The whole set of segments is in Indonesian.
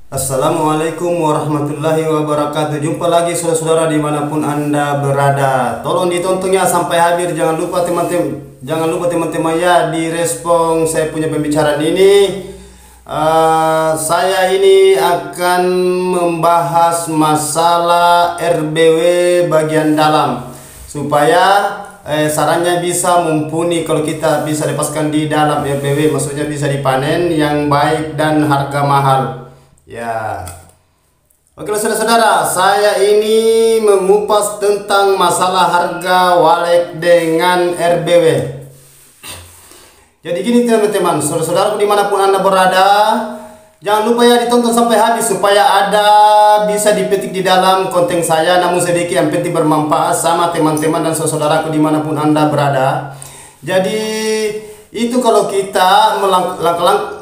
Assalamualaikum warahmatullahi wabarakatuh. Jumpa lagi saudara-saudara dimanapun anda berada. Tolong ditontonnya sampai habis. Jangan lupa teman-teman ya direspon saya punya pembicaraan ini. Saya ini akan membahas masalah RBW bagian dalam supaya sarannya bisa mumpuni. Kalau kita bisa lepaskan di dalam RBW, maksudnya bisa dipanen yang baik dan harga mahal. Ya, oke saudara-saudara, saya ini mengupas tentang masalah harga walek dengan RBW. Jadi gini teman-teman, saudara-saudara dimanapun anda berada, jangan lupa ya ditonton sampai habis supaya ada bisa dipetik di dalam konten saya, namun sedikit yang penting bermanfaat sama teman-teman dan saudaraku dimanapun anda berada. Jadi itu kalau kita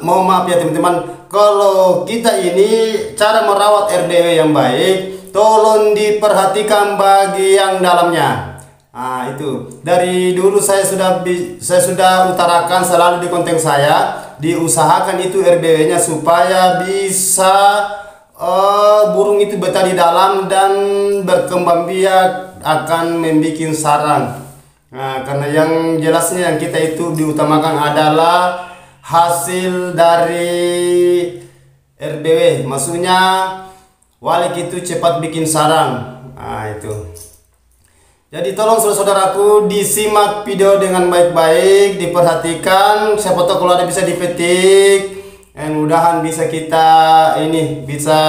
mohon maaf ya teman-teman, kalau kita ini cara merawat RBW yang baik, tolong diperhatikan bagian dalamnya. Nah, itu dari dulu saya sudah utarakan selalu di konten saya, diusahakan itu RBW-nya supaya bisa burung itu betah di dalam dan berkembang biak akan membuat sarang. Nah, karena yang jelasnya yang kita itu diutamakan adalah hasil dari RBW, maksudnya walik itu cepat bikin sarang. Nah itu. Jadi tolong saudaraku disimak video dengan baik-baik, diperhatikan. Siapa tahu kalau ada bisa dipetik. Mudahan bisa kita ini bisa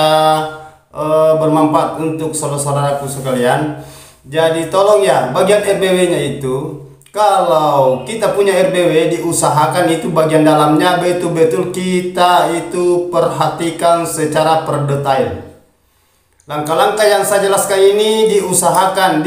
bermanfaat untuk saudaraku sekalian. Jadi tolong ya bagian RBW-nya itu, kalau kita punya RBW diusahakan itu bagian dalamnya betul-betul kita itu perhatikan secara perdetail. Langkah-langkah yang saya jelaskan ini diusahakan.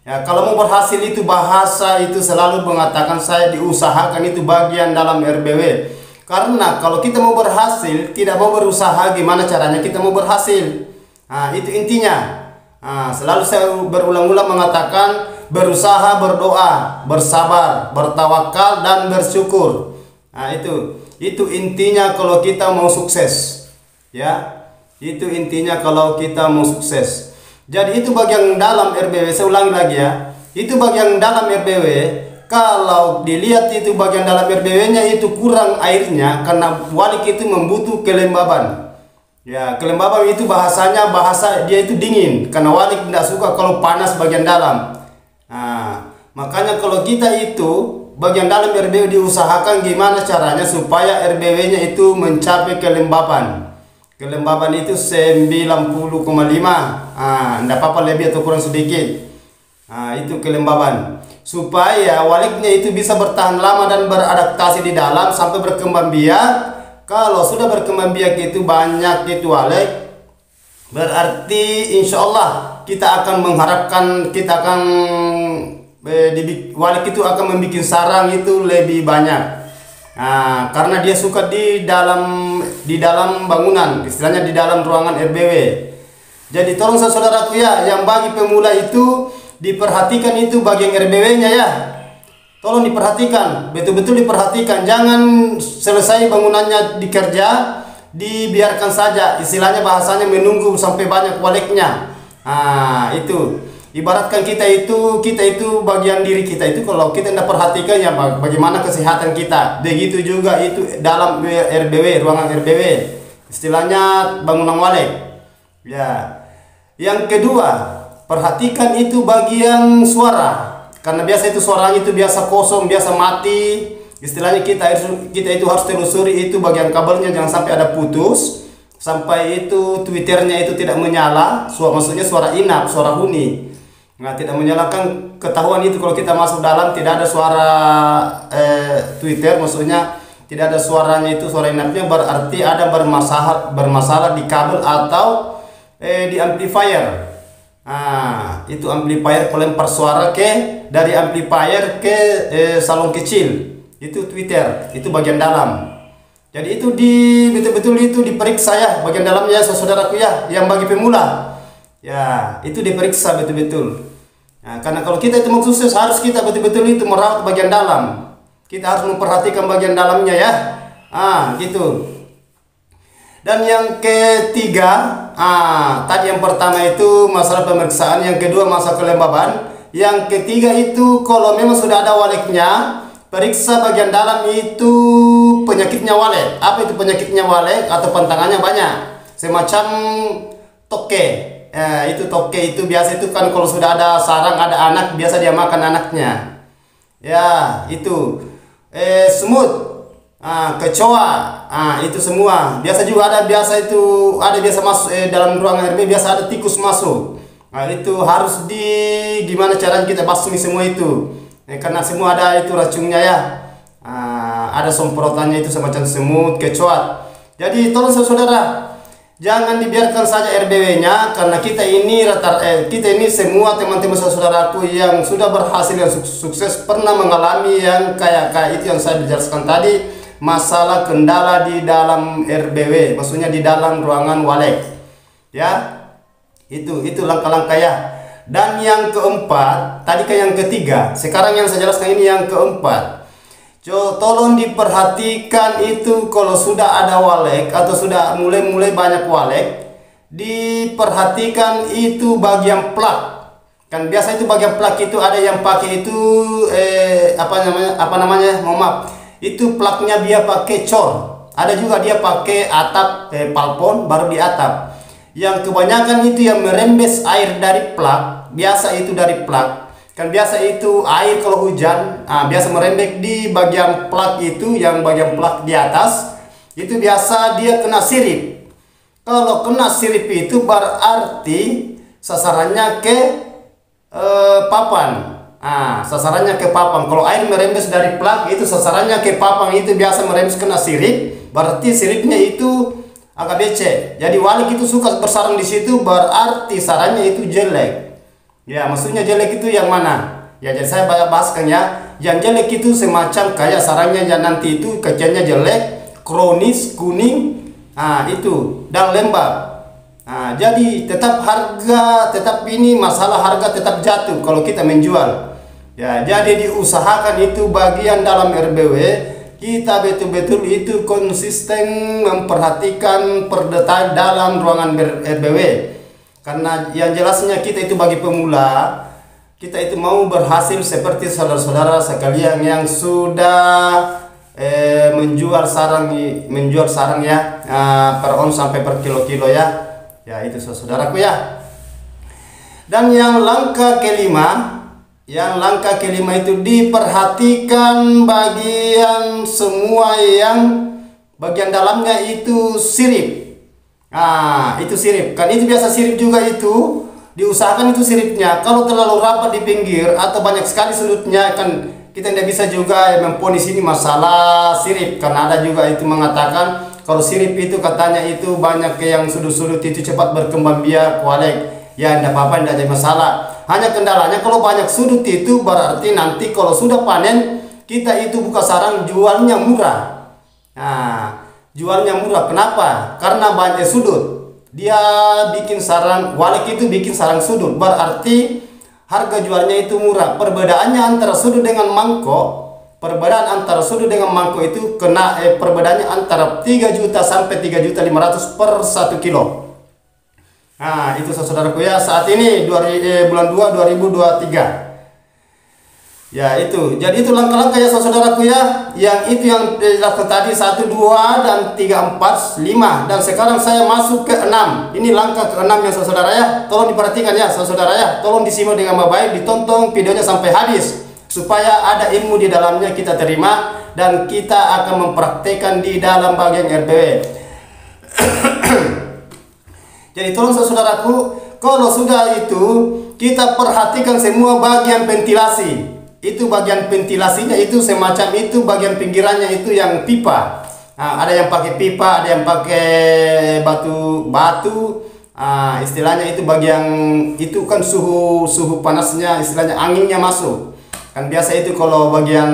Ya, kalau mau berhasil itu bahasa itu selalu mengatakan saya diusahakan itu bagian dalam RBW. Karena kalau kita mau berhasil, tidak mau berusaha, gimana caranya kita mau berhasil? Nah, itu intinya. Nah, selalu saya berulang-ulang mengatakan berusaha, berdoa, bersabar, bertawakal dan bersyukur. Nah, itu intinya kalau kita mau sukses. Ya, itu intinya kalau kita mau sukses. Jadi itu bagian dalam RBW, saya ulangi lagi ya. Itu bagian dalam RBW. Kalau dilihat itu bagian dalam RBW-nya itu kurang airnya karena walik itu membutuh kelembaban. Ya, kelembaban itu bahasanya bahasa dia itu dingin karena walik tidak suka kalau panas bagian dalam. Nah, makanya kalau kita itu bagian dalam RBW diusahakan gimana caranya supaya RBW-nya itu mencapai kelembaban. Kelembaban itu 90,5. Enggak apa-apa lebih atau kurang sedikit. Itu kelembaban. Supaya waliknya itu bisa bertahan lama dan beradaptasi di dalam sampai berkembang biak. Kalau sudah berkembang biak itu banyak itu walik, berarti insya Allah kita akan mengharapkan walik itu akan membuat sarang itu lebih banyak. Nah, karena dia suka di dalam bangunan, istilahnya di dalam ruangan RBW. Jadi tolong saudaraku ya, yang bagi pemula itu diperhatikan itu bagian RBW-nya ya. Tolong diperhatikan, betul-betul diperhatikan. Jangan selesai bangunannya dikerja, dibiarkan saja. Istilahnya bahasanya menunggu sampai banyak waliknya. Itu. Ibaratkan kita itu bagian diri kita itu kalau kita tidak perhatikan ya bagaimana kesehatan kita. Begitu juga itu dalam RBW, ruangan RBW. Istilahnya bangunan walik. Ya. Yang kedua, perhatikan itu bagian suara. Karena biasa itu suaranya itu biasa kosong, biasa mati. Istilahnya kita itu harus telusuri itu bagian kabelnya jangan sampai ada putus. Sampai itu Twitternya itu tidak menyala, maksudnya suara inap, suara huni. Nah, tidak menyalakan ketahuan itu kalau kita masuk dalam tidak ada suara Twitter, maksudnya tidak ada suaranya itu suara inapnya, berarti ada bermasalah di kabel atau di amplifier. Itu amplifier pelempar suara dari amplifier ke salon kecil. Itu Twitter, itu bagian dalam. Jadi itu betul-betul itu diperiksa ya bagian dalamnya saudaraku ya, yang bagi pemula. Ya, itu diperiksa betul-betul. Nah, karena kalau kita itu mau sukses harus kita betul-betul itu merawat bagian dalam. Kita harus memperhatikan bagian dalamnya ya. Gitu. Dan yang ketiga, tadi yang pertama itu masalah pemeriksaan, yang kedua masalah kelembaban, yang ketiga itu kalau memang sudah ada waleknya, periksa bagian dalam itu penyakitnya walek. Apa itu penyakitnya walek atau pantangannya banyak? Semacam toke. Itu toke itu biasa itu kan kalau sudah ada sarang, ada anak, biasa dia makan anaknya. Ya, itu. Semut. Kecoa, itu semua. Biasa juga ada biasa masuk dalam ruangan RB, biasa ada tikus masuk. Itu harus gimana caranya kita basmi semua itu. Karena semua ada itu racunnya ya. Ada semprotannya itu semacam semut, kecoa. Jadi tolong saudara, jangan dibiarkan saja RBW-nya, karena kita ini semua teman-teman saudaraku yang sudah berhasil dan sukses pernah mengalami yang kayak itu yang saya jelaskan tadi. Masalah kendala di dalam RBW, maksudnya di dalam ruangan walek, ya. Itu langkah-langkah ya. Dan yang keempat, tadi ke yang ketiga, sekarang yang saya jelaskan ini yang keempat. Tolong diperhatikan itu kalau sudah ada walek atau sudah mulai banyak walek, diperhatikan itu bagian plak. Kan biasa itu bagian plak itu ada yang pakai itu apa namanya? Mohon maaf. Itu plaknya dia pakai cor, ada juga dia pakai atap palpon baru di atap. Yang kebanyakan itu yang merembes air dari plak, biasa itu dari plak. Kan biasa itu air kalau hujan, biasa merembes di bagian plak itu, yang bagian plak di atas. Itu biasa dia kena sirip. Kalau kena sirip itu berarti sasarannya ke papan. Sasarannya ke papan. Kalau air merembes dari plak itu sasarannya ke papan, itu biasa merembes kena sirip, berarti siripnya itu agak becek. Jadi walek itu suka bersarang di situ, berarti sarangnya itu jelek. Ya, maksudnya jelek itu yang mana? Ya, jadi saya bahaskan ya. Yang jelek itu semacam kayak sarangnya yang nanti itu kecilnya jelek, kronis, kuning, itu dan lembab. Jadi tetap ini masalah harga tetap jatuh kalau kita menjual. Ya, jadi diusahakan itu bagian dalam RBW kita betul-betul itu konsisten memperhatikan per detail dalam ruangan RBW. Karena yang jelasnya kita itu bagi pemula, kita itu mau berhasil seperti saudara-saudara sekalian yang sudah menjual sarang ya, per on sampai per kilo-kilo ya. Ya, itu saudaraku ya. Dan yang langkah kelima itu diperhatikan bagian semua yang bagian dalamnya itu sirip. Itu sirip. Kan itu biasa sirip juga itu diusahakan itu siripnya. Kalau terlalu rapat di pinggir atau banyak sekali sudutnya, kan kita tidak bisa juga memponis ini masalah sirip. Karena ada juga itu mengatakan kalau sirip itu katanya itu banyak yang sudut-sudut itu cepat berkembang biak walek. Ya, tidak apa-apa, tidak ada masalah. Hanya kendalanya kalau banyak sudut itu berarti nanti kalau sudah panen kita itu buka sarang jualnya murah. Jualnya murah. Kenapa? Karena banyak sudut. Dia bikin sarang walek itu bikin sarang sudut, berarti harga jualnya itu murah. Perbedaannya antara sudut dengan mangkok, itu kena perbedaannya antara 3 juta sampai 3.500.000 per 1 kilo. Itu saudaraku ya, saat ini bulan 2 2023. Ya, itu. Jadi itu langkah-langkah ya saudaraku ya. Yang itu yang dilakukan tadi 1, 2 dan 3, 4, 5. Dan sekarang saya masuk ke 6. Ini langkah ke 6 ya saudara ya. Tolong diperhatikan ya saudara ya. Tolong disimak dengan baik, ditonton videonya sampai habis supaya ada ilmu di dalamnya kita terima dan kita akan mempraktekkan di dalam bagian RBW. Jadi tolong saudaraku, kalau sudah itu kita perhatikan semua bagian ventilasi. Itu bagian ventilasinya itu semacam itu bagian pinggirannya itu yang pipa. Ada yang pakai pipa, ada yang pakai batu. Istilahnya itu bagian itu kan suhu panasnya, istilahnya anginnya masuk. Kan biasa itu kalau bagian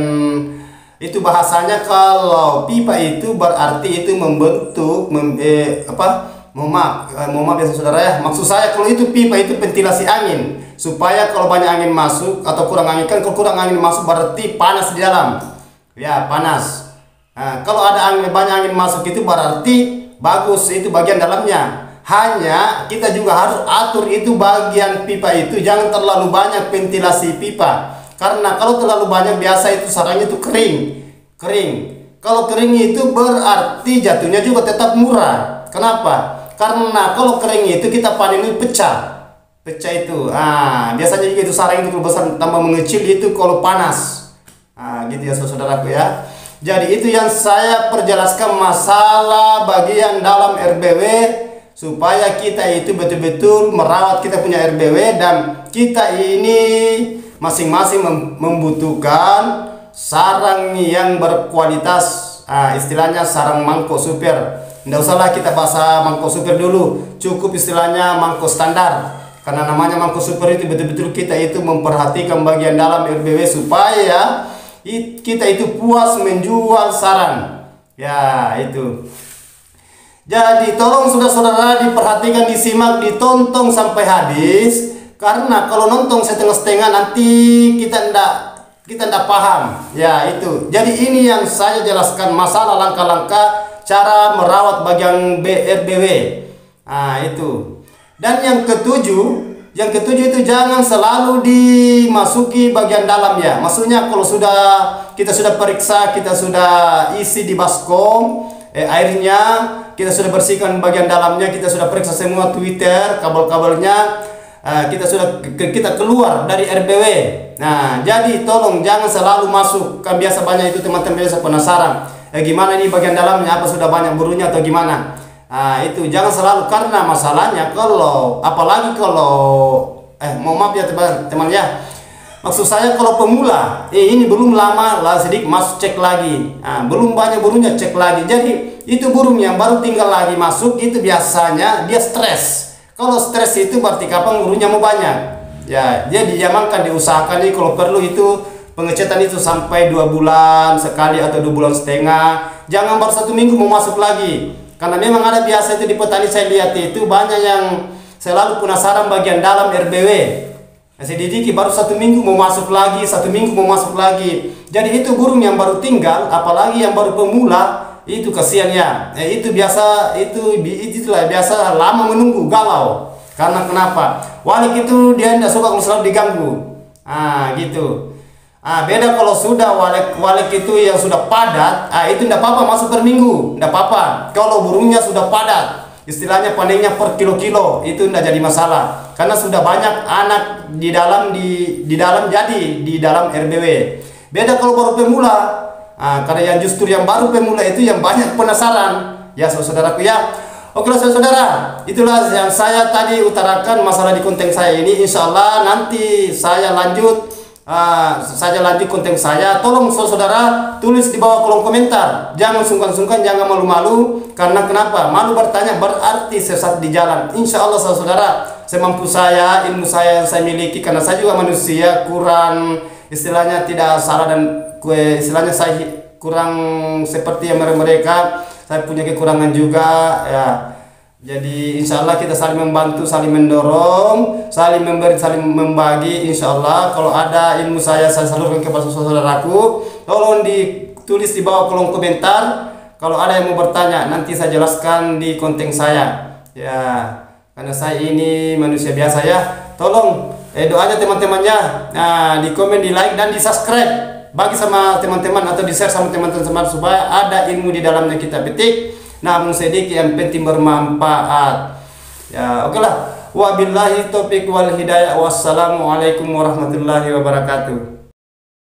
itu bahasanya kalau pipa itu berarti itu membentuk mohon maaf ya saudara ya. Maksud saya kalau itu pipa itu ventilasi angin supaya kalau banyak angin masuk atau kurang angin, kan kalau kurang angin masuk berarti panas di dalam. Ya, panas. Kalau ada banyak angin masuk itu berarti bagus, itu bagian dalamnya. Hanya kita juga harus atur itu bagian pipa itu, jangan terlalu banyak ventilasi pipa. Karena kalau terlalu banyak biasa itu sarangnya itu kering. Kalau kering itu berarti jatuhnya juga tetap murah. Kenapa? Karena kalau kering itu kita panen itu pecah itu. Biasanya juga itu sarang itu besar tambah mengecil itu kalau panas. Gitu ya saudaraku ya. Jadi itu yang saya perjelaskan masalah bagian dalam RBW, supaya kita itu betul-betul merawat kita punya RBW, dan kita ini masing-masing membutuhkan sarang yang berkualitas. Istilahnya sarang mangkok super. Tidak usahlah kita bahasa mangkok super dulu, cukup istilahnya mangkok standar. Karena namanya mangkok super itu betul-betul kita itu memperhatikan bagian dalam RBW supaya kita itu puas menjual sarang. Ya itu. Jadi tolong saudara-saudara diperhatikan, disimak, ditonton sampai habis. Karena kalau nonton setengah-setengah nanti kita ndak paham. Ya itu. Jadi ini yang saya jelaskan masalah langkah-langkah cara merawat bagian RBW. Itu. Dan yang ketujuh itu jangan selalu dimasuki bagian dalam ya. Maksudnya kalau kita sudah periksa, kita sudah isi di baskom airnya, kita sudah bersihkan bagian dalamnya, kita sudah periksa semua Twitter, kabel-kabelnya, kita keluar dari RBW. Nah, jadi tolong jangan selalu masuk. Kan biasa banyak itu teman-teman biasa penasaran, gimana ini bagian dalamnya, apa sudah banyak burunya atau gimana. Itu jangan selalu, karena masalahnya apalagi kalau mohon maaf ya teman-teman ya, maksud saya kalau pemula ini belum lama lah sedikit masuk cek lagi, belum banyak burungnya cek lagi. Jadi itu burung yang baru tinggal lagi masuk itu biasanya dia stres. Kalau stres itu berarti kapan burungnya mau banyak ya. Jadi diamankan, diusahakan nih kalau perlu itu pengecetan itu sampai 2 bulan sekali atau 2 bulan setengah. Jangan baru 1 minggu mau masuk lagi. Karena memang ada biasa itu di petani saya lihat itu banyak yang selalu penasaran bagian dalam RBW. Sedikit baru 1 minggu mau masuk lagi, 1 minggu mau masuk lagi. Jadi itu burung yang baru tinggal, apalagi yang baru pemula, itu kasihan ya. Itu itulah biasa lama menunggu, galau. Karena kenapa? Walik itu dia tidak suka kalau selalu diganggu. Gitu. Beda kalau sudah walek itu yang sudah padat, itu tidak apa-apa masuk per minggu, tidak apa-apa. Kalau burungnya sudah padat, istilahnya panennya per kilo-kilo, itu tidak jadi masalah. Karena sudah banyak anak di dalam RBW. Beda kalau baru pemula, karena yang justru yang baru pemula itu yang banyak penasaran. Ya saudaraku ya. Oke saudara, itulah yang saya tadi utarakan masalah di konten saya ini. Insya Allah nanti saya lanjut konten saya. Tolong saudara tulis di bawah kolom komentar, jangan sungkan-sungkan, jangan malu-malu. Karena kenapa? Malu bertanya berarti sesat di jalan. Insya Allah saudara, semampu saya, ilmu saya yang saya miliki, karena saya juga manusia kurang, istilahnya tidak salah, dan istilahnya saya kurang seperti yang mereka, saya punya kekurangan juga ya. Jadi insya Allah kita saling membantu, saling mendorong, saling memberi, saling membagi. Insya Allah kalau ada ilmu saya salurkan kepada saudaraku. Tolong ditulis di bawah kolom komentar. Kalau ada yang mau bertanya, nanti saya jelaskan di konten saya. Ya, karena saya ini manusia biasa ya. Tolong doanya teman-temannya, di komen, di like, dan di subscribe. Bagi sama teman-teman atau di share sama teman-teman supaya ada ilmu di dalamnya kita petik. Namun sedikit yang penting bermanfaat. Ya, oke lah. Wabillahi taufiq wal hidayah. Wassalamualaikum warahmatullahi wabarakatuh.